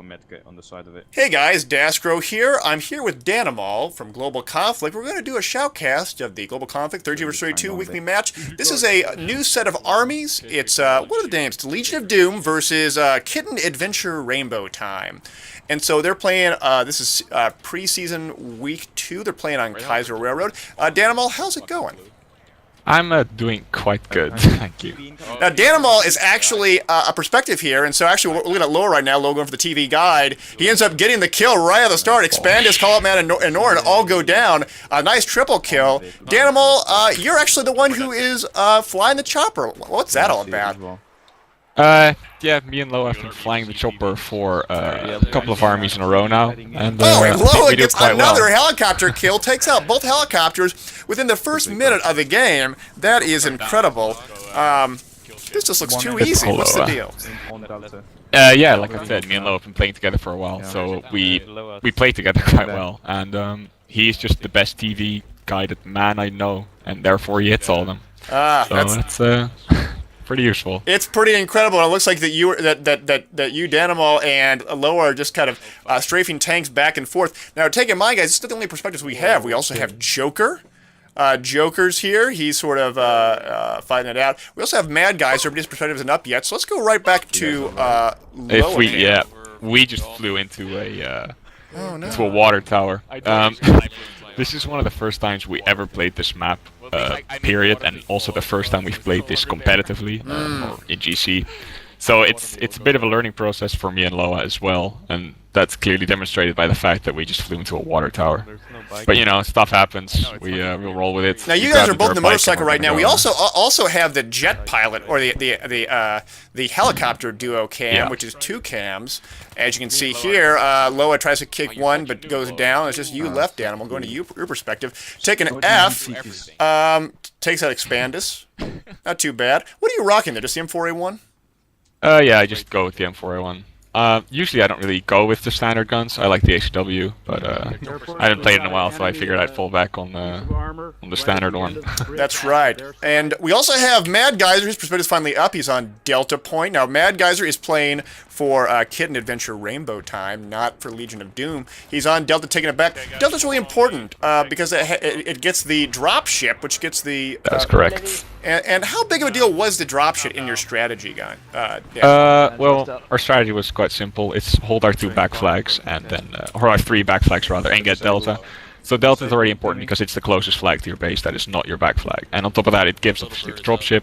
a medkit on the side of it. Hey guys, Daskro here. I'm here with Danimal from Global Conflict. We're going to do a shoutcast of the Global Conflict 30 vs 32 weekly match. This is a new set of armies. It's, what are the names? It's Legion of Doom versus Kitten Adventure Rainbow Time. And so they're playing, this is preseason week 2. They're playing on Kaiser Railroad. Danimal, how's it going? I'm doing quite good, thank you. Now, Danimal is actually a perspective here, and so actually we're looking at Loa right now, Loa going for the TV guide. He ends up getting the kill right at the start. Expandus, Call Up Man, and Norn all go down. A nice triple kill. Danimal, you're actually the one who is flying the chopper. What's that all about? Yeah, me and Loa have been flying the chopper for a couple of armies in a row now, and and Loa gets another well. helicopter kill, takes out both helicopters within the first minute of the game. That is incredible. This just looks too easy. What's the deal? Yeah, like I said, me and Loa have been playing together for a while, so we play together quite well, and he's just the best TV guided man I know, and therefore he hits all of them. So that's pretty useful. It's pretty incredible. It looks like that you Danimal and Loa are just kind of strafing tanks back and forth. Now, take in mind, guys, this is not the only perspectives we have. We also have Joker. Joker's here. He's sort of fighting it out. We also have Mad Geyser, but his perspective isn't up yet. So let's go right back to Loa. We just flew into a water tower. This is one of the first times we ever played this map. Period, and also the first time we've played this competitively or in GC. So it's a bit of a learning process for me and Loa as well, and that's clearly demonstrated by the fact that we just flew into a water tower. But you know, stuff happens. We'll roll with it. Now you guys are both in the motorcycle right now. We also have the jet pilot or the helicopter duo cam, which is 2 cams. As you can see here, Loa tries to kick one but goes down. It's just you left, Danimal. Going to your perspective. Taking an F, takes out Expandus. Not too bad. What are you rocking there? Just the M4A1? Yeah, I just go with the M4A1. Usually I don't really go with the standard guns. I like the HW, but I haven't played in a while, so I figured I'd fall back on the standard one. That's right. And we also have Mad Geyser. His perspective is finally up. He's on Delta Point. Now, Mad Geyser is playing for Kitten Adventure Rainbow Time, not for Legion of Doom. He's on Delta, taking it back. Delta's really important because it gets the drop ship, which gets the... That's correct. And how big of a deal was the drop ship in your strategy, guy? Well, our strategy was quite simple. It's hold our 2 back flags, and then, or our 3 back flags rather, and get Delta. So Delta is already important because it's the closest flag to your base that is not your back flag. And on top of that, it gives obviously the dropship,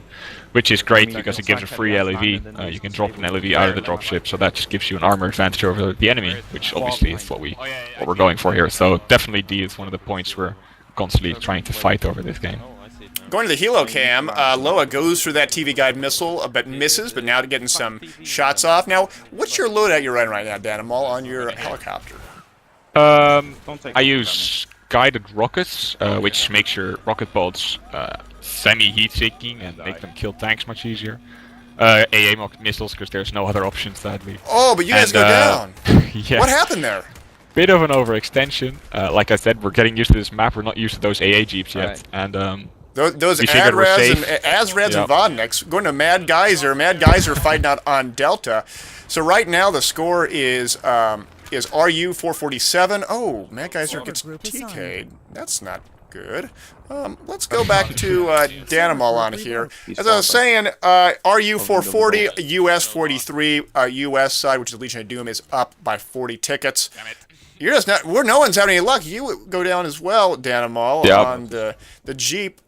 which is great because it gives a free LEV. You can drop an LEV out of the dropship, so that just gives you an armor advantage over the enemy, which obviously is what we're going for here. So definitely D is one of the points we're constantly trying to fight over this game. Going to the Helo cam, Loa goes for that TV guide missile, but misses, but now getting some shots off. Now, what's your loadout you're running right now, Danimal, on your helicopter? I use guided rockets, which makes your rocket boats semi-heat-seeking and make them kill tanks much easier. AA missiles, because there's no other option, sadly. Oh, but you guys go down! Yeah. What happened there? Bit of an overextension. Like I said, we're getting used to this map. We're not used to those AA jeeps yet, and those Azreds and Vodniks going to Mad Geyser. Mad Geyser fighting out on Delta. So right now the score is RU 447. Oh, Mad Geyser gets TK'd. That's not good. Let's go back to Danimal on here. As I was saying, RU 440, US 43, US side, which is Legion of Doom, is up by 40 tickets. You're just not. No one's having any luck. You go down as well, Danimal, on the Jeep.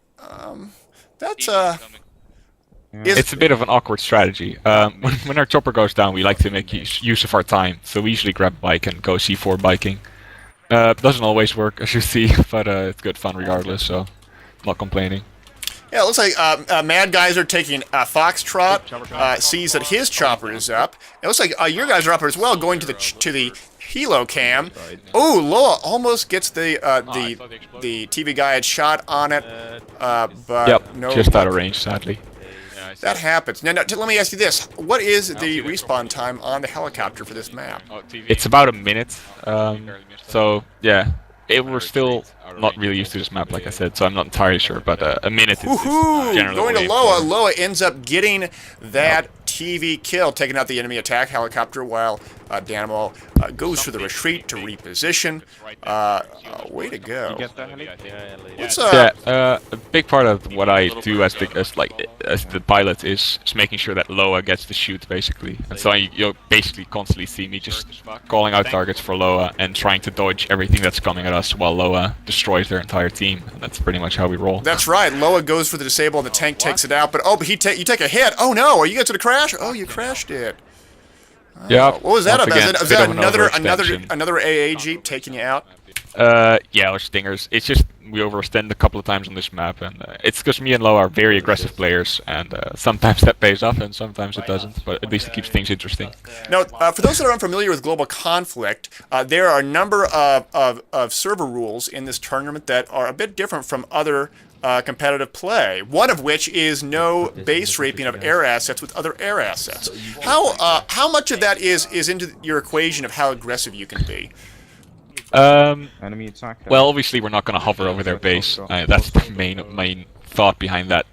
It's a bit of an awkward strategy. When our chopper goes down, we like to make use of our time, so we usually grab a bike and go C4 biking. Doesn't always work, as you see, but it's good fun regardless, so not complaining. Yeah, it looks like Mad Geyser taking Foxtrot, sees that his chopper is up. It looks like your guys are up as well, going to the Helo cam. Oh, Loa almost gets the TV guide shot on it, but no. Just out of range, sadly. That happens. Now, let me ask you this: what is the respawn time on the helicopter for this map? It's about a minute. So yeah, we're still not really used to this map, like I said, so I'm not entirely sure. But a minute is generally going to Loa. Loa ends up getting that TV kill, taking out the enemy attack helicopter, while Danimal goes for the retreat to reposition. Way to go. A big part of what I do as the pilot is making sure that Loa gets the shoot basically, and so you'll basically constantly see me just calling out targets for Loa and trying to dodge everything that's coming at us while Loa destroys their entire team. And that's pretty much how we roll. That's right. Loa goes for the disable and the tank takes it out, but you take a hit. Oh no, are you going to crashed? Oh, you crashed it. Yeah. What was that about? Is that another AA Jeep taking you out? Yeah, or stingers. It's just we overextend a couple of times on this map, and it's because me and Loa are very aggressive players, and sometimes that pays off, and sometimes it doesn't. But at least it keeps things interesting. Now, for those that are unfamiliar with Global Conflict, there are a number of server rules in this tournament that are a bit different from other competitive play. One of which is no base raping of air assets with other air assets. How much of that is into your equation of how aggressive you can be? Well, obviously we're not going to hover over their base. That's the main thought behind that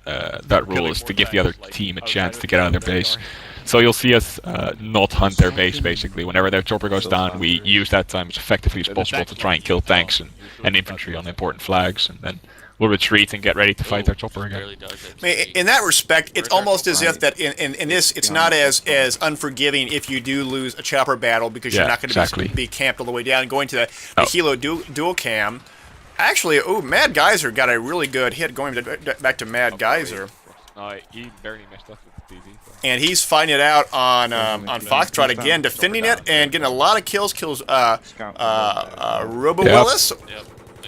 rule, is to give the other team a chance to get out of their base. So you'll see us not hunt their base, basically. Whenever their chopper goes down, we use that time as effectively as possible to try and kill tanks and infantry on important flags, and then we'll retreat and get ready to fight their chopper again. I mean, in that respect, it's almost as if that in this, it's not as unforgiving if you do lose a chopper battle, because you're not going to be camped all the way down. Going to the Helo dual cam. Actually, Mad Geyser got a really good hit going back to Mad Geyser. He barely messed up with the TV. And he's fighting it out on Foxtrot again, defending it and getting a lot of kills. Robo Willis.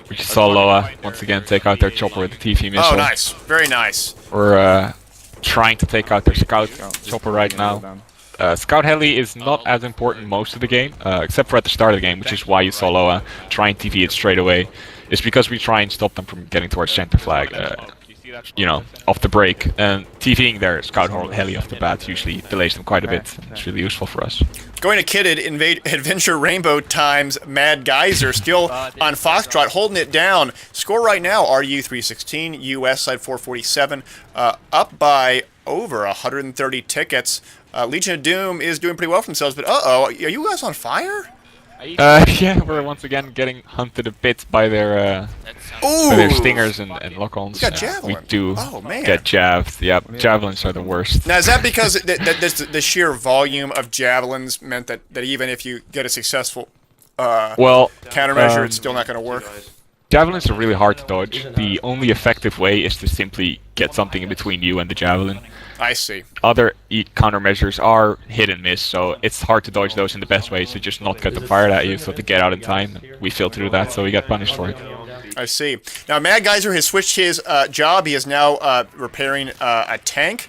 We just saw Loa once again take out their chopper with the TV missile. Oh, nice. Very nice. We're trying to take out their scout chopper right now. Scout heli is not as important most of the game, except for at the start of the game, which is why you saw Loa try and TV it straight away. It's because we try and stop them from getting towards center flag, off the break. And TVing their scout heli off the bat usually delays them quite a bit. It's really useful for us. Going to Kitten, Adventure Rainbow times Mad Geyser, still on Foxtrot, holding it down. Score right now, RU 316, US side 447, up by over 130 tickets. Legion of Doom is doing pretty well for themselves, but are you guys on fire? Yeah, we're once again getting hunted a bit by their stingers and lock-ons. You got javelin. We do get jabbed. Yep, javelins are the worst. Now, is that because the sheer volume of javelins meant that even if you get a successful countermeasure, it's still not going to work? Javelins are really hard to dodge. The only effective way is to simply get something in between you and the javelin. I see. Other countermeasures are hit and miss, so it's hard to dodge those, and the best way is to just not get them fired at you, so to get out in time. We fail to do that, so we get punished for it. I see. Now, Mad Geyser has switched his job. He is now repairing a tank,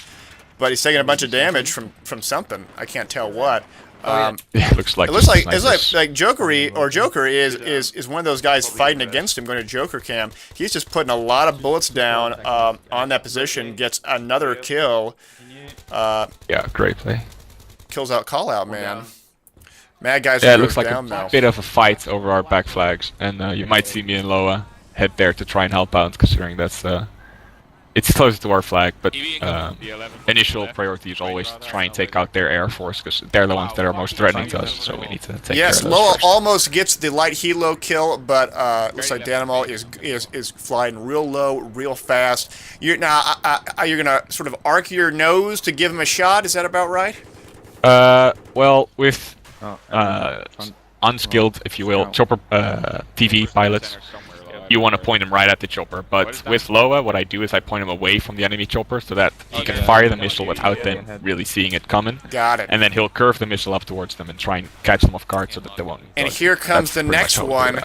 but he's taking a bunch of damage from something. I can't tell what. It looks like Joker is one of those guys fighting against him, going to Joker cam. He's just putting a lot of bullets down on that position, gets another kill. Yeah, great play. Kills out call out, man. Mad Geyser it looks like down a bit of a fight over our back flags, and you might see me and Loa head there to try and help out, considering that's it's close to our flag, but initial priority is always to try and take out their air force, because they're the ones that are most threatening to us, so we need to take care of those Loa first. almost gets the light helo kill, but looks like Danimal is flying real low, real fast. Are you gonna sort of arc your nose to give him a shot? Is that about right? Well, with unskilled, if you will, chopper TV pilots, you want to point him right at the chopper, but with Loa, what I do is I point him away from the enemy chopper so that he can fire the missile without them really seeing it coming. Got it. And then he'll curve the missile up towards them and try and catch them off guard so that they won't. And here comes the next one.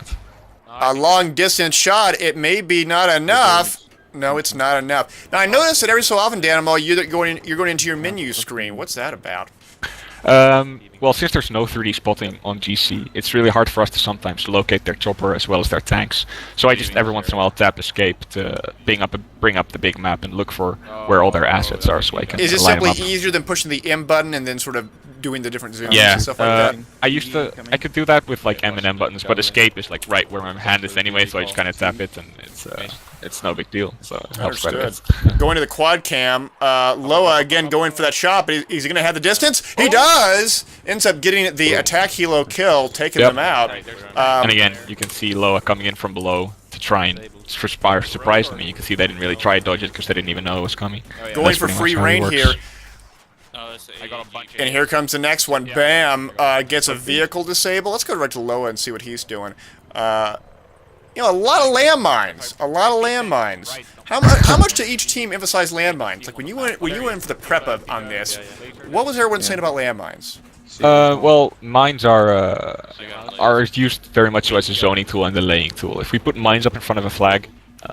A long distance shot. It may be not enough. No, it's not enough. Now I notice that every so often, Danimal, you're going into your menu screen. What's that about? Well, since there's no 3D spotting on GC, it's really hard for us to sometimes locate their chopper as well as their tanks. So I just every once in a while tap escape to bring up the big map and look for where all their assets are, so I can. Is it simply easier than pushing the M button and then sort of doing the different zooms and stuff like that. I could do that with like M and M buttons, but escape is like right where my hand is anyway, so I just kind of tap it, and it's no big deal. So it helps quite a bit. Going to the quad cam, Loa again going for that shot, but he's going to have the distance. He does! Ends up getting the attack helo kill, taking them out. And again, you can see Loa coming in from below to try and surprise them. You can see they didn't really try to dodge it because they didn't even know it was coming. Going for free reign here. And here comes the next one. Bam! Gets a vehicle disabled. Let's go right to Loa and see what he's doing. You know, a lot of landmines. A lot of landmines. How much do each team emphasize landmines? Like when you went for the prep on this, what was everyone saying about landmines? Well, mines are used very much so as a zoning tool and a laying tool. If we put mines up in front of a flag,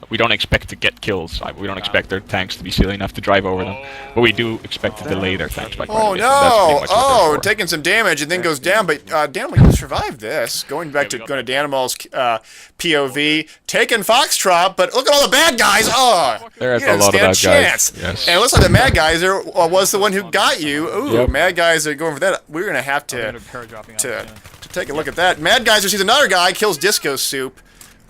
we don't expect to get kills. We don't expect their tanks to be silly enough to drive over them, but we do expect to delay their tanks by quite a bit. Oh no! Oh, taking some damage and then goes down. But Danimal, you survived this. Going to Danimal's POV, taking Foxtrot, but look at all the bad guys. Oh, there's a lot of bad guys. Yes. And it looks like the Mad Geyser was the one who got you. Ooh, Mad Geyser going for that. We're gonna have to take a look at that. Mad Geyser sees another guy, kills Disco Soup.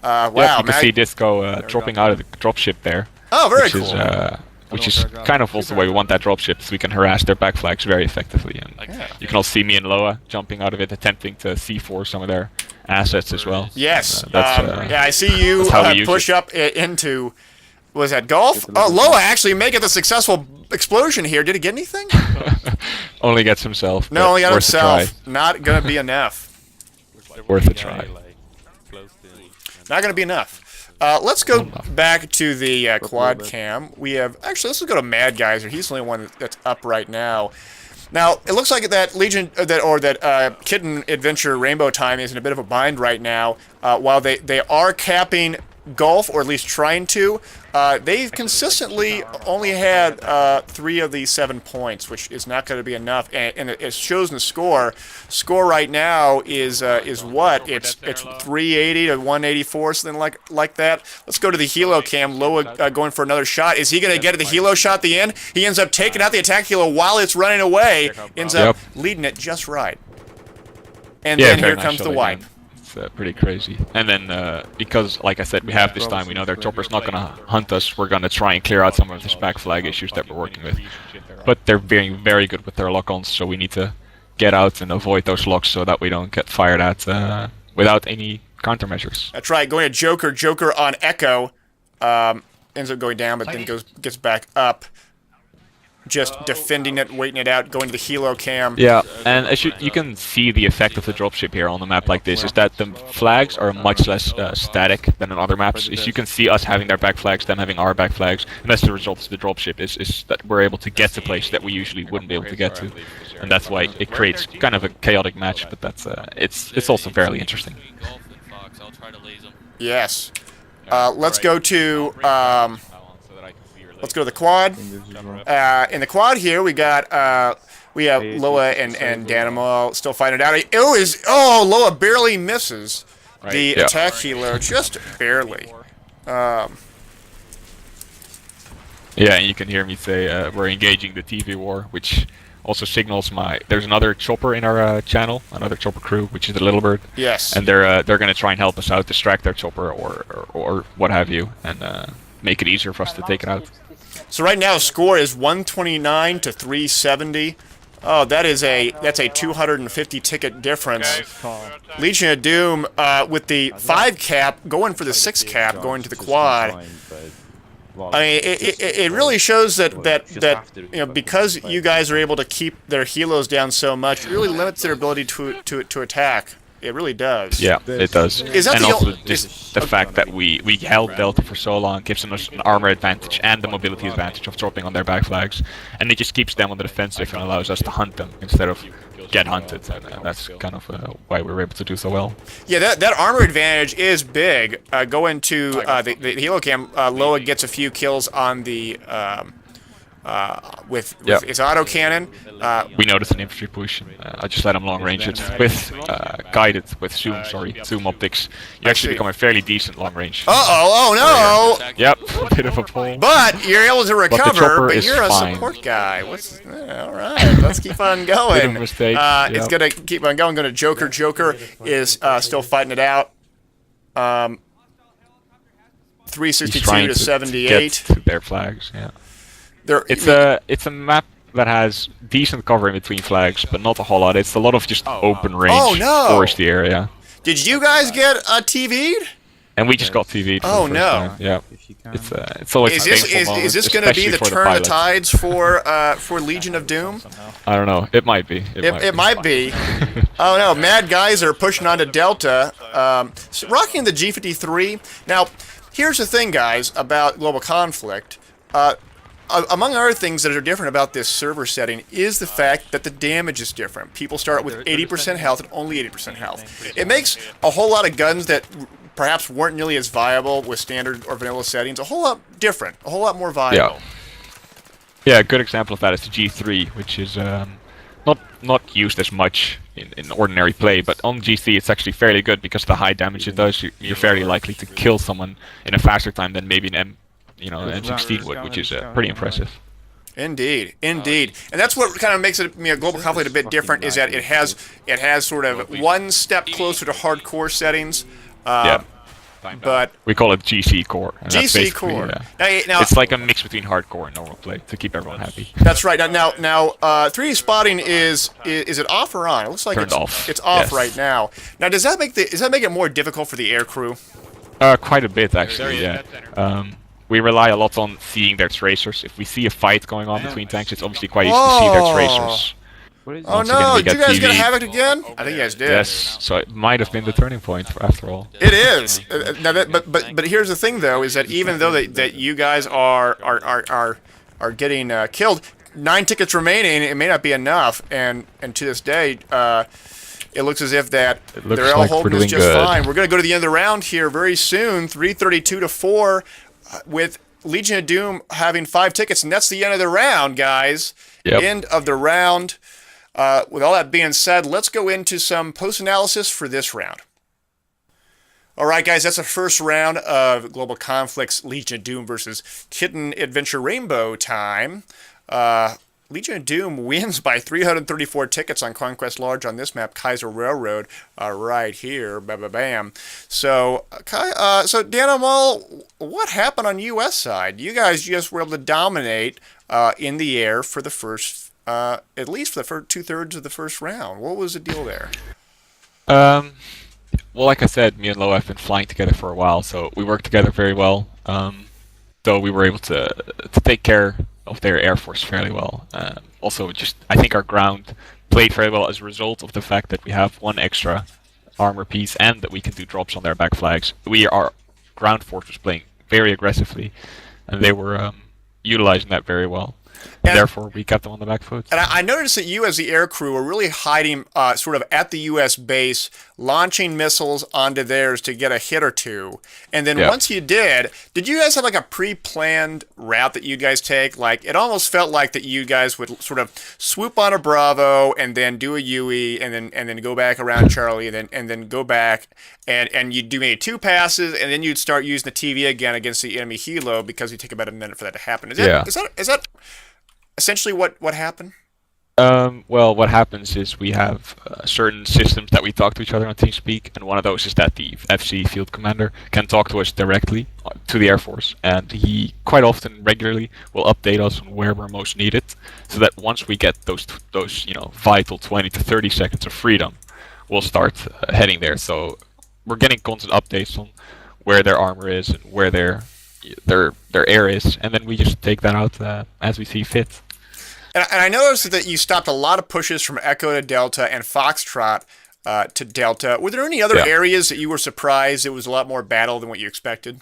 Wow, you can see Disco dropping out of the dropship there. Oh, very cool. Which is kind of also why we want that dropship, so we can harass their back flags very effectively. And you can also see me and Loa jumping out of it, attempting to C4 some of their assets as well. Yes. Yeah, I see you push up into. Was that golf? Oh, Loa actually making the successful explosion here. Did he get anything? Only gets himself. No, only got himself. Not gonna be enough. Worth a try. Not going to be enough. Let's go back to the quad cam. We have actually. Let's go to Mad Geyser. He's the only one that's up right now. Now it looks like that Legion that Kitten Adventure Rainbow Time is in a bit of a bind right now. While they are capping Gulf, or at least trying to, they've consistently only had 3 of the 7 points, which is not going to be enough. And it shows in the score. Score right now is what? It's 380 to 184, something like that. Let's go to the Helo cam. Loa going for another shot. Is he going to get the Helo shot at the end? He ends up taking out the attack Helo while it's running away. Ends up leading it just right. And then here comes the wipe. Pretty crazy. And then, because, like I said, we have this time, we know their chopper's not going to hunt us, we're going to try and clear out some of this back flag issues that we're working with. But they're being very good with their lock-ons, so we need to get out and avoid those locks so that we don't get fired at without any countermeasures. That's right, going to Joker. Joker on Echo. Ends up going down, but then gets back up. Just defending it, waiting it out, going to the Helo cam. Yeah, and as you can see the effect of the dropship here on a map like this is that the flags are much less static than on other maps. As you can see us having their back flags, them having our back flags, and that's the result of the dropship is that we're able to get to places that we usually wouldn't be able to get to, and that's why it creates kind of a chaotic match. But that's it's also fairly interesting. Yes. Let's go to. Let's go to the quad. In the quad here, we got we have Loa and Danimal still fighting it out. Loa barely misses the attack healer, just barely. Yeah, and you can hear me say we're engaging the TV war, which also signals there's another chopper in our channel, another chopper crew, which is the Little Bird. Yes. And they're going to try and help us out, distract their chopper or what have you, and make it easier for us to take it out. So right now, score is 129 to 370. Oh, that's a 250 ticket difference. Legion of Doom with the 5 cap going for the 6 cap, going to the quad. I mean, it really shows that you know, because you guys are able to keep their helos down so much, it really limits their ability to attack. It really does. Yeah, it does. Is that and also just the fact that we held Delta for so long gives them an armor advantage and the mobility advantage of dropping on their back flags, and it just keeps them on the defensive and allows us to hunt them instead of get hunted, and that's kind of why we were able to do so well. Yeah, that armor advantage is big. Going to the Helo cam, Loa gets a few kills on the with its autocannon. We noticed an infantry push. I just let him long range it with guided with zoom optics. You actually become a fairly decent long range. Oh no! Yep, a bit of a pull. But you're able to recover. But you're fine. A support guy. All right, let's keep on going. Bit of a mistake. It's gonna keep on going. Joker is still fighting it out. 362 to 78. Get to their flags. Yeah. It's a map that has decent cover in between flags, but not a whole lot. It's a lot of just open range, foresty area. Did you guys get TV'd? And we just got TV'd. Oh no! Time. Yeah, it's always. Is this going to be the turn of the tides for Legion of Doom? I don't know. It might be. It might be. Oh no! Mad guys are pushing onto Delta, rocking the G53. Now, here's the thing, guys, about Global Conflict. Among other things that are different about this server setting is the fact that the damage is different. People start with 80% health and only 80% health. It makes a whole lot of guns that perhaps weren't nearly as viable with standard or vanilla settings a whole lot different, a whole lot more viable. Yeah, a good example of that is the G3, which is not used as much in ordinary play, but on G3 it's actually fairly good because of the high damage it does. You're fairly likely to kill someone in a faster time than maybe an M16 would, which is pretty impressive. Indeed. And that's what kind of makes it Global Conflict a bit different, is that it has sort of one step closer to hardcore settings. But we call it GC core. GC core. Now, it's like a mix between hardcore and normal play to keep everyone happy. That's right. Now, 3D spotting is it off or on? It looks like Turned off. It's off right now. Now, does that make it more difficult for the air crew? Quite a bit actually. Yeah. We rely a lot on seeing their tracers. If we see a fight going on between tanks, it's obviously quite easy to see their tracers. Oh no! Did you guys get Havoc again? I think you guys did. Yes, so it might have been the turning point after all. It is. But here's the thing though, is that even though that you guys are getting killed, 9 tickets remaining, it may not be enough, and to this day, it looks as if that they're all holding this just fine. We're going to go to the end of the round here very soon, 332 to 4, with Legion of Doom having 5 tickets, and that's the end of the round, guys. Yep. End of the round. With all that being said, let's go into some post-analysis for this round. All right, guys, that's the first round of Global Conflict's Legion of Doom versus Kitten Adventure Rainbow time. Legion of Doom wins by 334 tickets on Conquest Large on this map, Kaiser Railroad, right here. Bam. So, so Danimal, what happened on U.S. side? You guys just were able to dominate in the air for the first, at least for the first 2/3 of the first round. What was the deal there? Well, like I said, me and Lo have been flying together for a while, so we work together very well. So we were able to take care of their air force fairly well. Also, I think our ground played very well as a result of the fact that we have 1 extra armor piece and that we can do drops on their back flags. Our ground force was playing very aggressively, and they were utilizing that very well. And therefore, we kept them on the back foot. And I noticed that you, as the air crew, were really hiding sort of at the U.S. base, launching missiles onto theirs to get a hit or two. And then once you did you guys have like a pre-planned route that you guys take? Like, it almost felt like that you guys would sort of swoop on a Bravo and then do a UE and then go back around Charlie and then go back and you'd do maybe 2 passes and then you'd start using the TV again against the enemy Helo because you take about a minute for that to happen. Is that essentially what happened? Well, what happens is we have certain systems that we talk to each other on TeamSpeak, and one of those is that the FC field commander can talk to us directly to the Air Force, and he quite often, regularly, will update us on where we're most needed, so that once we get those vital 20 to 30 seconds of freedom, we'll start heading there. So we're getting constant updates on where their armor is and where their air is, and then we just take that out as we see fit. And I noticed that you stopped a lot of pushes from Echo to Delta and Foxtrot to Delta. Were there any other areas that you were surprised it was a lot more battle than what you expected?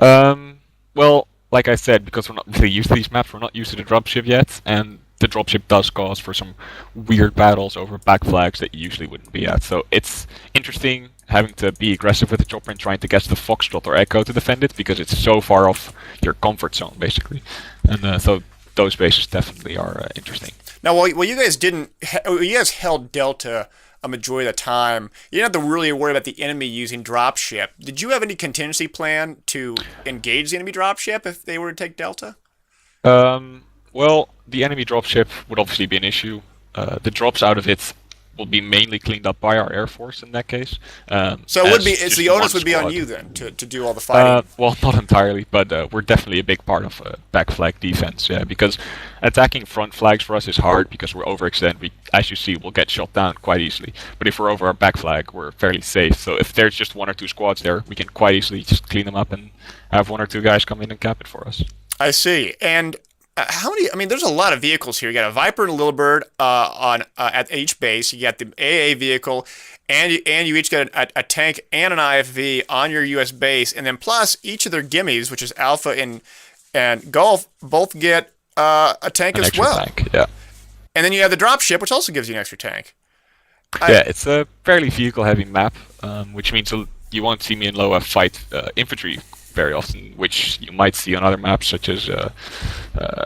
Well, like I said, because we're not really used to these maps, we're not used to the dropship yet, and the dropship does cause for some weird battles over back flags that you usually wouldn't be at. So it's interesting having to be aggressive with the chopper and trying to get the Foxtrot or Echo to defend it, because it's so far off your comfort zone, basically. And so those bases definitely are interesting. Now, while you guys held Delta a majority of the time, you didn't have to really worry about the enemy using dropship. Did you have any contingency plan to engage the enemy dropship if they were to take Delta? Well, the enemy dropship would obviously be an issue. The drops out of it will be mainly cleaned up by our Air Force in that case. So it would be, the onus would be on you then to do all the fighting. Well, not entirely, but we're definitely a big part of back flag defense. Yeah, because attacking front flags for us is hard because we're overextended. We, as you see, will get shot down quite easily. But if we're over our back flag, we're fairly safe. So if there's just 1 or 2 squads there, we can quite easily just clean them up and have 1 or 2 guys come in and cap it for us. I see. And how many? I mean, there's a lot of vehicles here. You got a Viper and a Little Bird at each base. You got the AA vehicle, and you each get a tank and an IFV on your U.S. base, and then plus each of their gimmies, which is Alpha and Golf, both get a tank as well. Tank, yeah. And then you have the dropship, which also gives you an extra tank. Yeah, it's a fairly vehicle-heavy map, which means you won't see me and Loa fight infantry very often, which you might see on other maps such as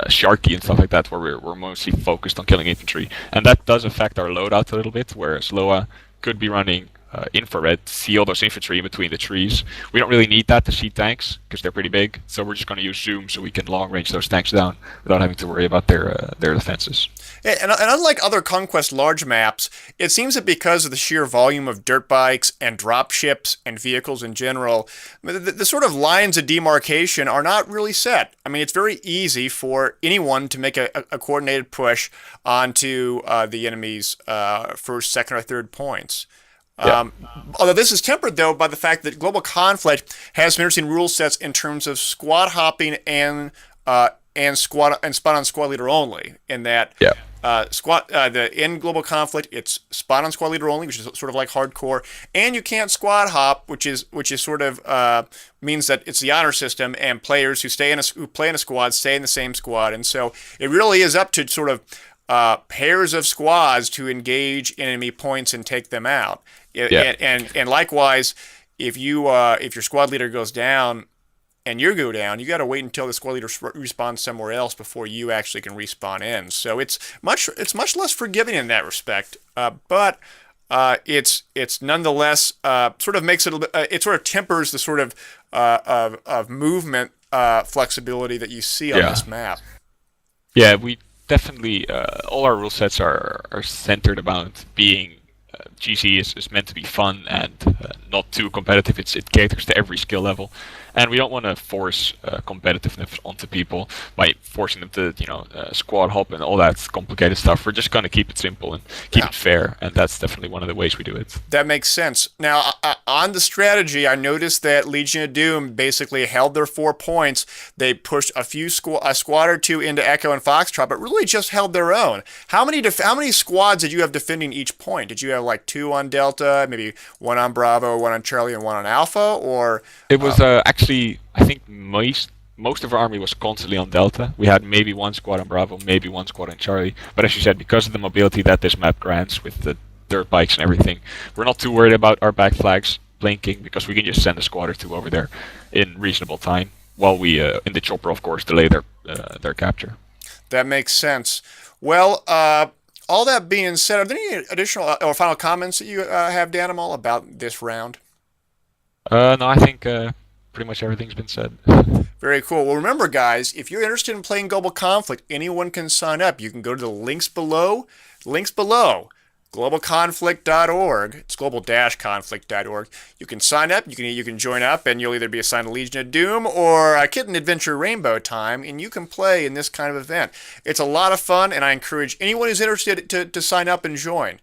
Sharky and stuff like that, where we're mostly focused on killing infantry, and that does affect our loadout a little bit. Whereas Loa could be running infrared to see all those infantry in between the trees. We don't really need that to see tanks because they're pretty big, so we're just going to use zoom so we can long range those tanks down without having to worry about their defenses. And unlike other Conquest large maps, it seems that because of the sheer volume of dirt bikes and dropships and vehicles in general, the sort of lines of demarcation are not really set. I mean, it's very easy for anyone to make a coordinated push onto the enemy's first, second, or third points. Yeah. Although this is tempered, though, by the fact that Global Conflict has some interesting rule sets in terms of squad hopping and spot on squad leader only. In that, in Global Conflict, it's spot on squad leader only, which is sort of like hardcore, and you can't squad hop, which is sort of means that it's the honor system, and players who play in a squad stay in the same squad, and so it really is up to sort of pairs of squads to engage enemy points and take them out. And likewise, if your squad leader goes down and you go down, you got to wait until the squad leader respawns somewhere else before you actually can respawn in. So it's much less forgiving in that respect. But it's nonetheless sort of makes it a little bit. It sort of tempers the sort of movement flexibility that you see on this map. Yeah, we definitely all our rule sets are centered about being GC is meant to be fun and not too competitive. It caters to every skill level, and we don't want to force competitiveness onto people by forcing them to squad hop and all that complicated stuff. We're just going to keep it simple and keep it fair, and that's definitely one of the ways we do it. That makes sense. Now, on the strategy, I noticed that Legion of Doom basically held their 4 points. They pushed a squad or two into Echo and Foxtrot, but really just held their own. How many squads did you have defending each point? Did you have like 2 on Delta, maybe 1 on Bravo, 1 on Charlie, and 1 on Alpha, or it was actually, I think most of our army was constantly on Delta. We had maybe 1 squad on Bravo, maybe 1 squad on Charlie. But as you said, because of the mobility that this map grants with the dirt bikes and everything, we're not too worried about our back flags blinking because we can just send a squad or 2 over there in reasonable time while we, in the chopper, of course, delay their capture. That makes sense. Well, all that being said, are there any additional or final comments that you have, Danimal, about this round? No, I think pretty much everything's been said. Very cool. Well, remember, guys, if you're interested in playing Global Conflict, anyone can sign up. You can go to the links below. Global-Conflict.org. It's global-conflict.org. You can sign up. You can join up, and you'll either be assigned a Legion of Doom or a Kitten Adventure Rainbow Time, and you can play in this kind of event. It's a lot of fun, and I encourage anyone who's interested to sign up and join.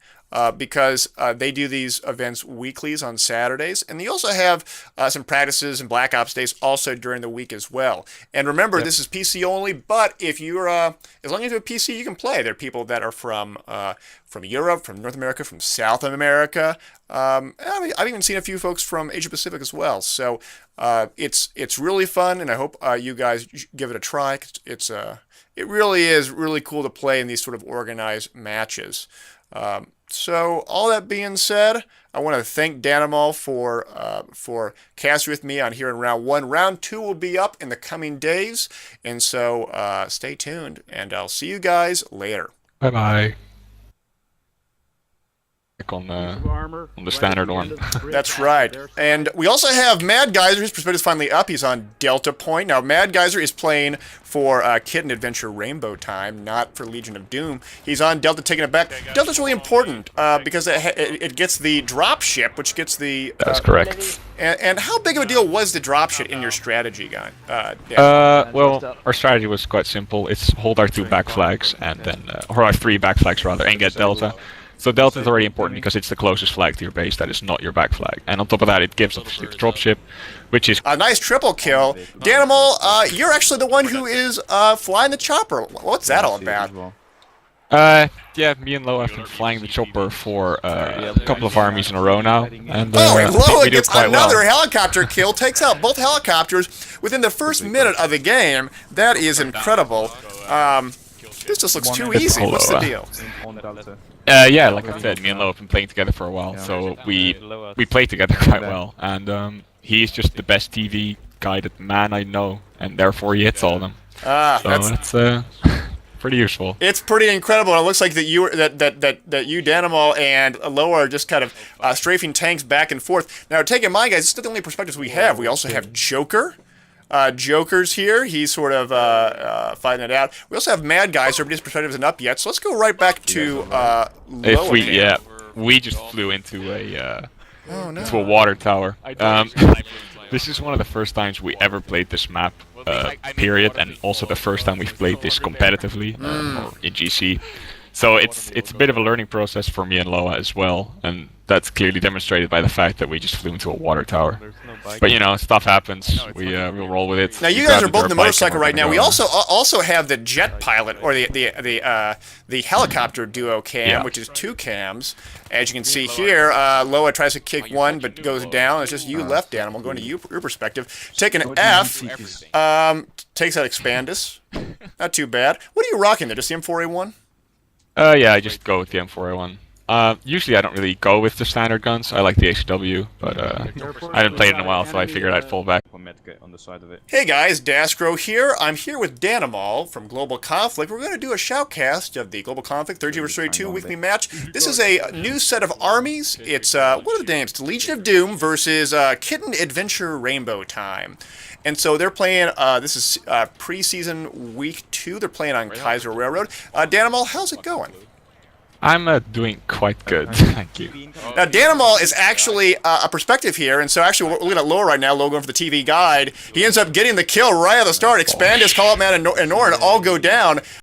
Because they do these events weeklies on Saturdays, and they also have some practices and Black Ops days also during the week as well. And remember, this is PC only, but if you're as long as you have a PC, you can play. There are people that are from Europe, from North America, from South America. I've even seen a few folks from Asia Pacific as well. So it's really fun, and I hope you guys give it a try. It really is really cool to play in these sort of organized matches. So all that being said, I want to thank Danimal for casting with me on here in round 1. Round 2 will be up in the coming days, and so stay tuned, and I'll see you guys later. Bye-bye. On the standard one. That's right. And we also have Mad Geyser. His perspective is finally up. He's on Delta Point. Now, Mad Geyser is playing for Kitten Adventure Rainbow Time, not for Legion of Doom. He's on Delta, taking it back. Delta's really important because it gets the drop ship, which gets the... That's correct. And how big of a deal was the drop ship in your strategy, guy? Well, our strategy was quite simple. It's hold our 2 back flags, and then... or our 3 back flags, rather, and get Delta. So Delta is already important because it's the closest flag to your base that is not your back flag. And on top of that, it gives us the dropship, which is... A nice triple kill. Danimal, you're actually the one who is flying the chopper. What's that all about? Yeah, me and Loa have been flying the chopper for a couple of armies in a row now. And, and Loa gets another helicopter kill, takes out both helicopters within the first minute of the game. That is incredible. This just looks too easy. What's the deal? Yeah, like I said, me and Lo have been playing together for a while, so we play together quite well, and he's just the best TV guided man I know, and therefore he hits all of them. So that's pretty useful. It's pretty incredible. It looks like that you Danimal and Loa are just kind of strafing tanks back and forth. Now, take in mind, guys, this is not the only perspectives we have. We also have Joker. Joker's here. He's sort of fighting it out. We also have Mad Geyser, but his perspective isn't up yet. So let's go right back to Loa. We just flew into a water tower. This is one of the first times we ever played this map, period, and also the first time we've played this competitively or in GC. So it's a bit of a learning process for me and Loa as well, and that's clearly demonstrated by the fact that we just flew into a water tower. But you know, stuff happens. We'll roll with it. Now you guys are both in the motorcycle right now. We also have the jet pilot or the helicopter duo cam, which is 2 cams. As you can see here, Loa tries to kick one but goes down. It's just you left animal going to your perspective. Taking an F, takes out Expandus. Not too bad. What are you rocking there? Just the M4A1? Yeah, I just go with the M4A1. Usually I don't really go with the standard guns. I like the HW, but I haven't played it in a while, so I figured I'd fall back. Hey guys, Daskro here. I'm here with Danimal from Global Conflict. We're going to do a shoutcast of the Global Conflict 32 weekly match. This is a new set of armies. It's, what are the names? It's Legion of Doom versus Kitten Adventure Rainbow Time. And so they're playing, this is preseason week 2. They're playing on Kaiser Railroad. Danimal, how's it going? I'm doing quite good, thank you. Now, Danimal is actually a perspective here, and so actually we're looking at Loa right now, Loa going for the TV guide. He ends up getting the kill right at the start. Expandus, Call Out Man, and Norin all go down.